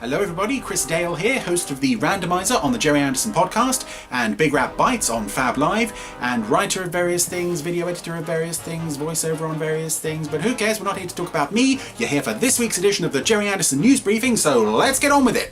Hello everybody, Chris Dale here, host of the Randomizer on the Gerry Anderson podcast, and Big Rap Bites on Fab Live, and writer of various things, video editor of various things, voiceover on various things, but who cares, we're not here to talk about me. You're here for this week's edition of the Gerry Anderson News Briefing, so let's get on with it.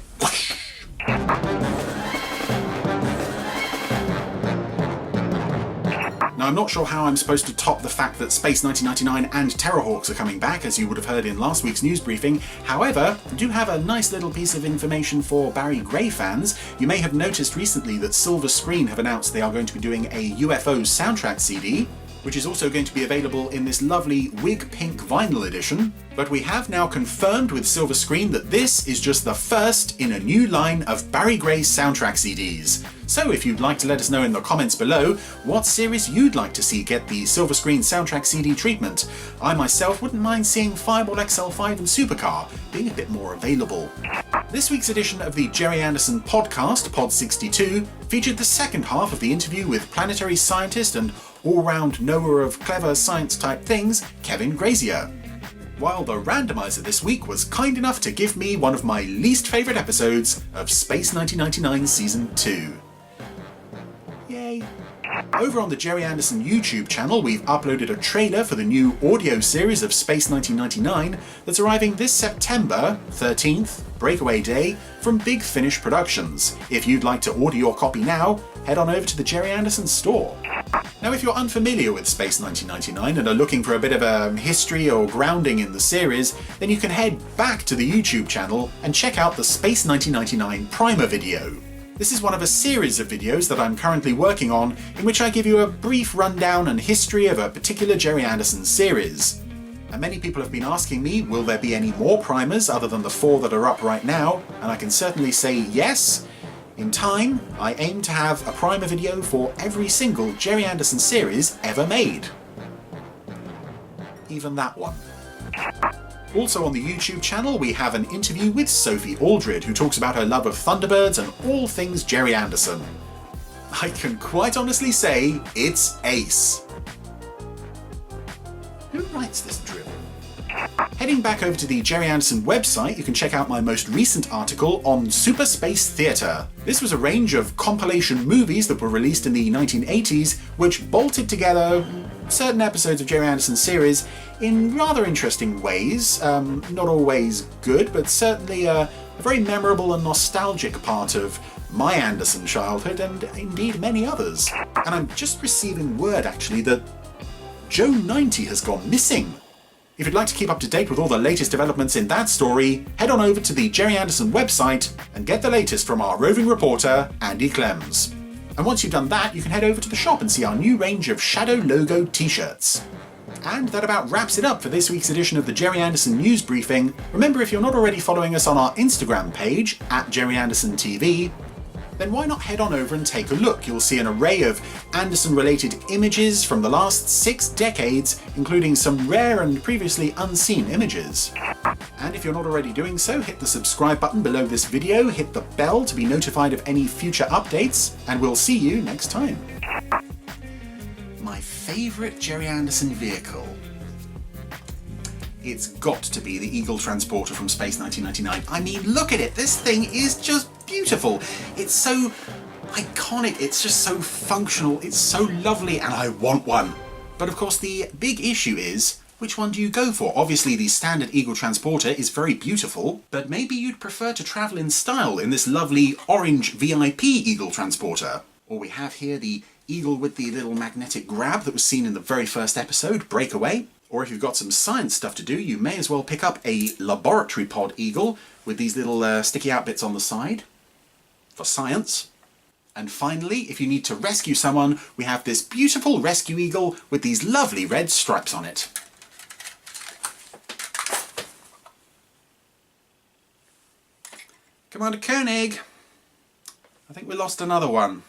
Now, I'm not sure how I'm supposed to top the fact that Space 1999 and Terrorhawks are coming back, as you would have heard in last week's news briefing. However, I do have a nice little piece of information for Barry Gray fans. You may have noticed recently that Silver Screen have announced they are going to be doing a Ufo Soundtrack Cd, which is also going to be available in this lovely wig pink vinyl edition. But we have now confirmed with Silver Screen that this is just the first in a new line of Barry Gray soundtrack CDs. So if you'd like to let us know in the comments below what series you'd like to see get the Silver Screen soundtrack CD treatment. I myself wouldn't mind seeing Fireball XL5 and Supercar being a bit more available. This week's edition of the Gerry Anderson podcast, Pod 62, featured the second half of the interview with planetary scientist and all-round knower of clever science-type things, Kevin Grazier. While the randomizer this week was kind enough to give me one of my least favourite episodes of Space 1999 Season 2. Yay. Over on the Gerry Anderson YouTube channel, we've uploaded a trailer for the new audio series of Space 1999 that's arriving this September 13th, Breakaway Day, from Big Finish Productions. If you'd like to order your copy now, head on over to the Gerry Anderson store. Now, if you're unfamiliar with Space 1999 and are looking for a bit of a history or grounding in the series, then you can head back to the YouTube channel and check out the Space 1999 primer video. This is one of a series of videos that I'm currently working on, in which I give you a brief rundown and history of a particular Gerry Anderson series. And many people have been asking me, will there be any more primers other than the 4 that are up right now? And I can certainly say yes. In time, I aim to have a primer video for every single Gerry Anderson series ever made. Even that one. Also on the YouTube channel, we have an interview with Sophie Aldred, who talks about her love of Thunderbirds and all things Gerry Anderson. I can quite honestly say it's ace. Who writes this drill? Heading back over to the Gerry Anderson website, you can check out my most recent article on Super Space Theatre. This was a range of compilation movies that were released in the 1980s, which bolted together certain episodes of Gerry Anderson's series in rather interesting ways. Not always good, but certainly a very memorable and nostalgic part of my Anderson childhood, and indeed many others. And I'm just receiving word, actually, that Joe 90 has gone missing. If you'd like to keep up to date with all the latest developments in that story, head on over to the Gerry Anderson website and get the latest from our roving reporter, Andy Clems. And once you've done that, you can head over to the shop and see our new range of Shadow logo t-shirts. And that about wraps it up for this week's edition of the Gerry Anderson News Briefing. Remember, if you're not already following us on our Instagram page, @GerryAndersonTV, then why not head on over and take a look? You'll see an array of Anderson-related images from the last 6 decades, including some rare and previously unseen images. And if you're not already doing so, hit the subscribe button below this video, hit the bell to be notified of any future updates, and we'll see you next time. My favourite Gerry Anderson vehicle? It's got to be the Eagle Transporter from Space 1999. I mean, look at it, this thing is just beautiful. It's so iconic, it's just so functional, it's so lovely, and I want one. But of course the big issue is, which one do you go for? Obviously the standard Eagle Transporter is very beautiful, but maybe you'd prefer to travel in style in this lovely orange VIP Eagle Transporter. Or we have here the Eagle with the little magnetic grab that was seen in the very first episode, Breakaway. Or if you've got some science stuff to do, you may as well pick up a laboratory pod Eagle with these little sticky out bits on the side for science. And finally, if you need to rescue someone, we have this beautiful rescue Eagle with these lovely red stripes on it. Commander Koenig, I think we lost another one.